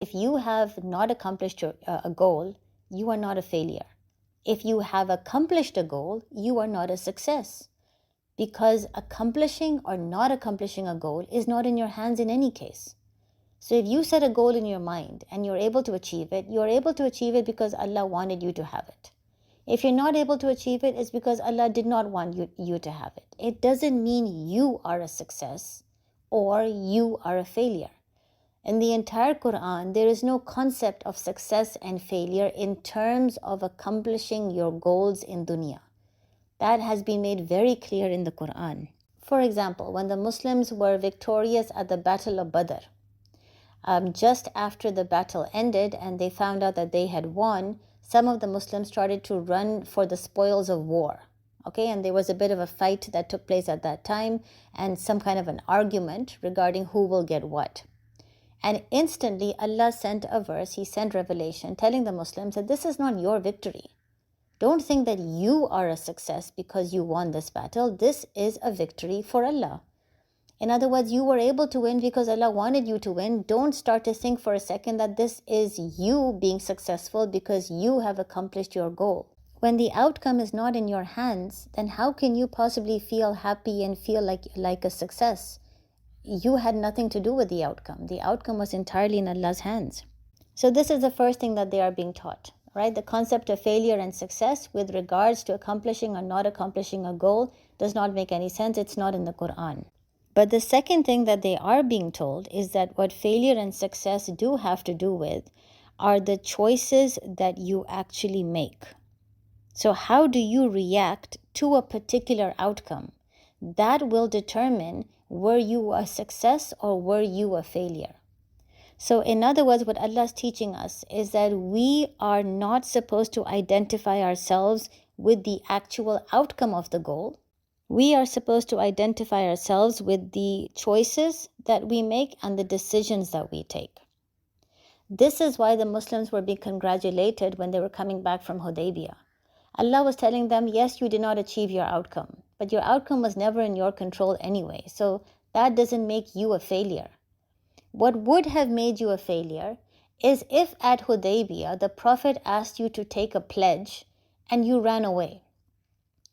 If you have not accomplished a goal, you are not a failure. If you have accomplished a goal, you are not a success. Because accomplishing or not accomplishing a goal is not in your hands in any case. So if you set a goal in your mind and you're able to achieve it, you're able to achieve it because Allah wanted you to have it. If you're not able to achieve it, it's because Allah did not want you to have it. It doesn't mean you are a success or you are a failure. In the entire Quran, there is no concept of success and failure in terms of accomplishing your goals in dunya. That has been made very clear in the Quran. For example, when the Muslims were victorious at the Battle of Badr, just after the battle ended and they found out that they had won, some of the Muslims started to run for the spoils of war. Okay, and there was a bit of a fight that took place at that time and some kind of an argument regarding who will get what. And instantly Allah sent a verse, He sent revelation telling the Muslims that this is not your victory. Don't think that you are a success because you won this battle. This is a victory for Allah. In other words, you were able to win because Allah wanted you to win. Don't start to think for a second that this is you being successful because you have accomplished your goal. When the outcome is not in your hands, then how can you possibly feel happy and feel like a success? You had nothing to do with the outcome. The outcome was entirely in Allah's hands. So this is the first thing that they are being taught, right? The concept of failure and success with regards to accomplishing or not accomplishing a goal does not make any sense. It's not in the Quran. But the second thing that they are being told is that what failure and success do have to do with are the choices that you actually make. So how do you react to a particular outcome? That will determine were you a success or were you a failure. So in other words, what Allah is teaching us is that we are not supposed to identify ourselves with the actual outcome of the goal. We are supposed to identify ourselves with the choices that we make and the decisions that we take. This is why the Muslims were being congratulated when they were coming back from Hudaybiyah. Allah was telling them, yes, you did not achieve your outcome, but your outcome was never in your control anyway. So that doesn't make you a failure. What would have made you a failure is if at Hudaybiyah the Prophet asked you to take a pledge and you ran away.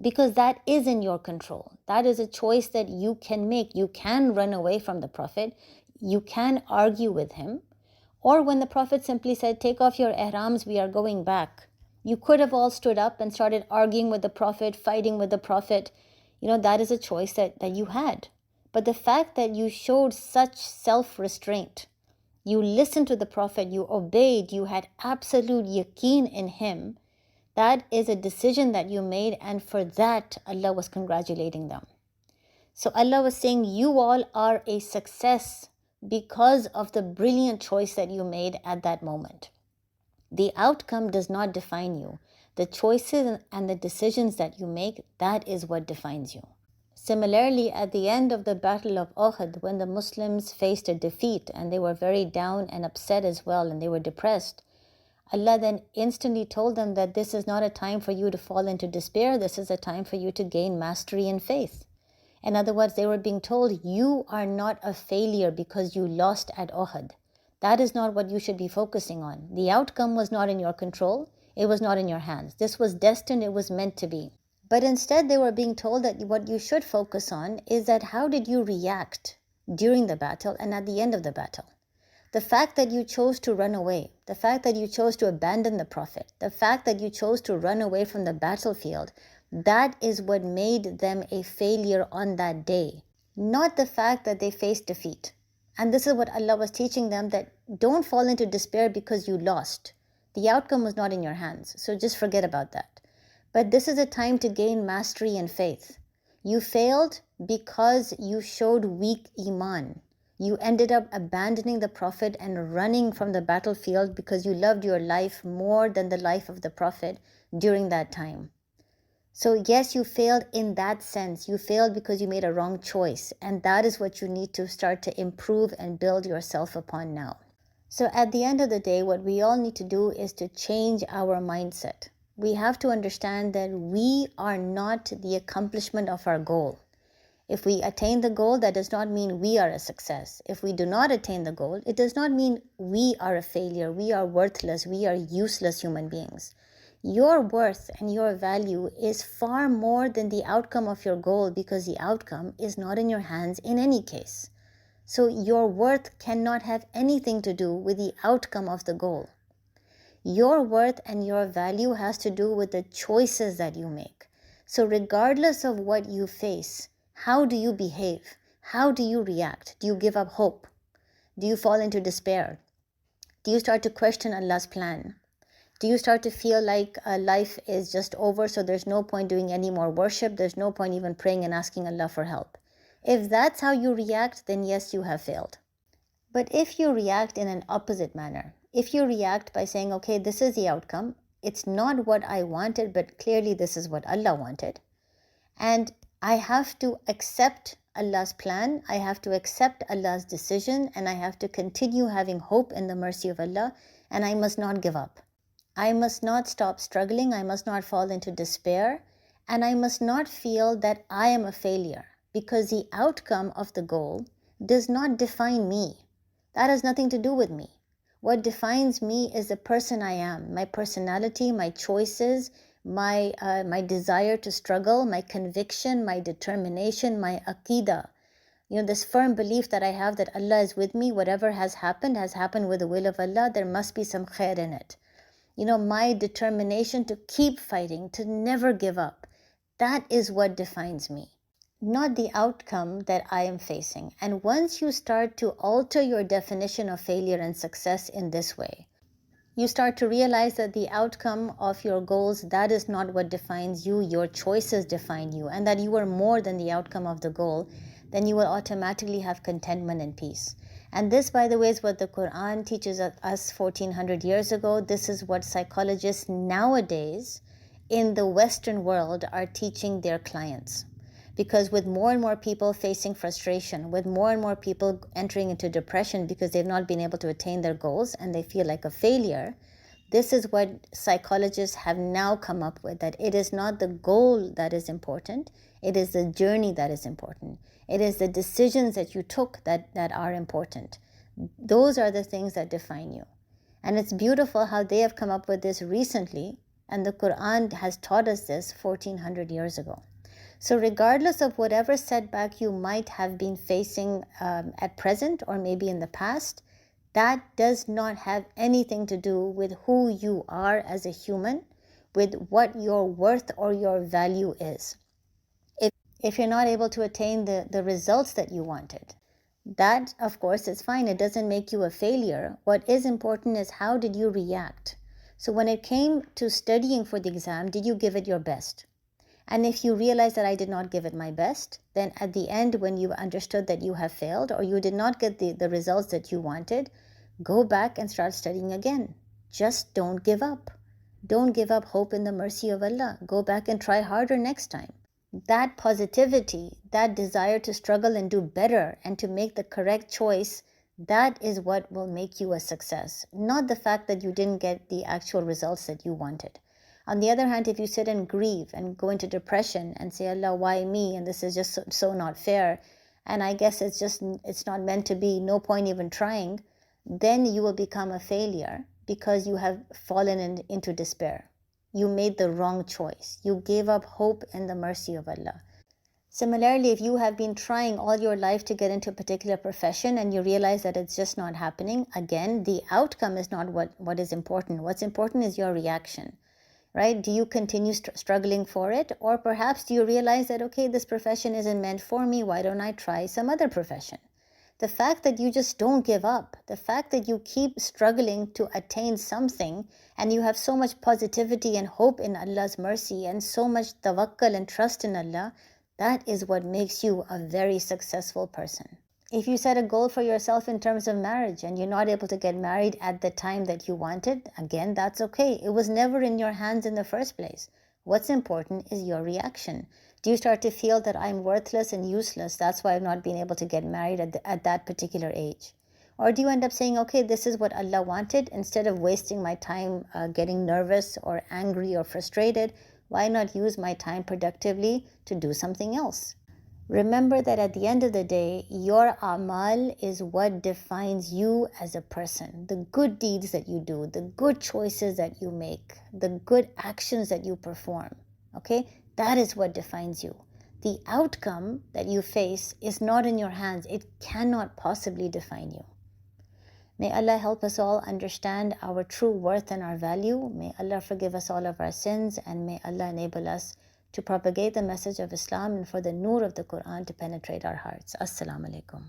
Because that is in your control. That is a choice that you can make. You can run away from the Prophet. You can argue with him. Or when the Prophet simply said, take off your ihrams, we are going back. You could have all stood up and started arguing with the Prophet, fighting with the Prophet. That is a choice that you had. But the fact that you showed such self-restraint, you listened to the Prophet, you obeyed, you had absolute yaqeen in him, that is a decision that you made, and for that Allah was congratulating them. So Allah was saying you all are a success because of the brilliant choice that you made at that moment. The outcome does not define you. The choices and the decisions that you make, that is what defines you. Similarly, at the end of the Battle of Uhud, when the Muslims faced a defeat and they were very down and upset as well and they were depressed, Allah then instantly told them that this is not a time for you to fall into despair. This is a time for you to gain mastery in faith. In other words, they were being told, you are not a failure because you lost at Uhud. That is not what you should be focusing on. The outcome was not in your control. It was not in your hands. This was destined. It was meant to be. But instead, they were being told that what you should focus on is that how did you react during the battle and at the end of the battle? The fact that you chose to run away, the fact that you chose to abandon the Prophet, the fact that you chose to run away from the battlefield, that is what made them a failure on that day, not the fact that they faced defeat. And this is what Allah was teaching them, that don't fall into despair because you lost. The outcome was not in your hands, so just forget about that. But this is a time to gain mastery in faith. You failed because you showed weak iman. You ended up abandoning the Prophet and running from the battlefield because you loved your life more than the life of the Prophet during that time. So yes, you failed in that sense. You failed because you made a wrong choice. And that is what you need to start to improve and build yourself upon now. So at the end of the day, what we all need to do is to change our mindset. We have to understand that we are not the accomplishment of our goal. If we attain the goal, that does not mean we are a success. If we do not attain the goal, it does not mean we are a failure, we are worthless, we are useless human beings. Your worth and your value is far more than the outcome of your goal, because the outcome is not in your hands in any case. So your worth cannot have anything to do with the outcome of the goal. Your worth and your value has to do with the choices that you make. So regardless of what you face, how do you behave? How do you react? Do you give up hope? Do you fall into despair? Do you start to question Allah's plan? Do you start to feel like life is just over, so there's no point doing any more worship, there's no point even praying and asking Allah for help? If that's how you react, then yes, you have failed. But if you react in an opposite manner, if you react by saying, okay, this is the outcome, it's not what I wanted, but clearly this is what Allah wanted, and I have to accept Allah's plan, I have to accept Allah's decision, and I have to continue having hope in the mercy of Allah, and I must not give up. I must not stop struggling, I must not fall into despair, and I must not feel that I am a failure, because the outcome of the goal does not define me. That has nothing to do with me. What defines me is the person I am, my personality, my choices, my desire to struggle, my conviction, my determination, my aqidah. This firm belief that I have that Allah is with me, whatever has happened with the will of Allah, there must be some khair in it. My determination to keep fighting, to never give up, that is what defines me, not the outcome that I am facing. And once you start to alter your definition of failure and success in this way, you start to realize that the outcome of your goals, that is not what defines you, your choices define you, and that you are more than the outcome of the goal, then you will automatically have contentment and peace. And this, by the way, is what the Quran teaches us 1400 years ago. This is what psychologists nowadays in the Western world are teaching their clients. Because with more and more people facing frustration, with more and more people entering into depression because they've not been able to attain their goals and they feel like a failure, this is what psychologists have now come up with, that it is not the goal that is important, it is the journey that is important. It is the decisions that you took that are important. Those are the things that define you. And it's beautiful how they have come up with this recently, and the Quran has taught us this 1400 years ago. So regardless of whatever setback you might have been facing at present or maybe in the past, that does not have anything to do with who you are as a human, with what your worth or your value is. If you're not able to attain the results that you wanted, that of course is fine. It doesn't make you a failure. What is important is how did you react? So when it came to studying for the exam, did you give it your best? And if you realize that I did not give it my best, then at the end when you understood that you have failed or you did not get the results that you wanted, go back and start studying again. Just don't give up. Don't give up hope in the mercy of Allah. Go back and try harder next time. That positivity, that desire to struggle and do better and to make the correct choice, that is what will make you a success, not the fact that you didn't get the actual results that you wanted. On the other hand, if you sit and grieve and go into depression and say, Allah, why me? And this is just so not fair. And I guess it's not meant to be, no point even trying. Then you will become a failure because you have fallen into despair. You made the wrong choice. You gave up hope in the mercy of Allah. Similarly, if you have been trying all your life to get into a particular profession and you realize that it's just not happening, again, the outcome is not what is important. What's important is your reaction, right? Do you continue struggling for it? Or perhaps do you realize that, okay, this profession isn't meant for me. Why don't I try some other profession? The fact that you just don't give up, the fact that you keep struggling to attain something and you have so much positivity and hope in Allah's mercy and so much tawakkul and trust in Allah, that is what makes you a very successful person. If you set a goal for yourself in terms of marriage and you're not able to get married at the time that you wanted, again, that's okay. It was never in your hands in the first place. What's important is your reaction. Do you start to feel that I'm worthless and useless? That's why I've not been able to get married at that particular age. Or do you end up saying, okay, this is what Allah wanted. Instead of wasting my time getting nervous or angry or frustrated, why not use my time productively to do something else? Remember that at the end of the day, your amal is what defines you as a person. The good deeds that you do, the good choices that you make, the good actions that you perform, okay? That is what defines you. The outcome that you face is not in your hands. It cannot possibly define you. May Allah help us all understand our true worth and our value. May Allah forgive us all of our sins, and may Allah enable us to propagate the message of Islam and for the nur of the Quran to penetrate our hearts. Assalamu alaikum.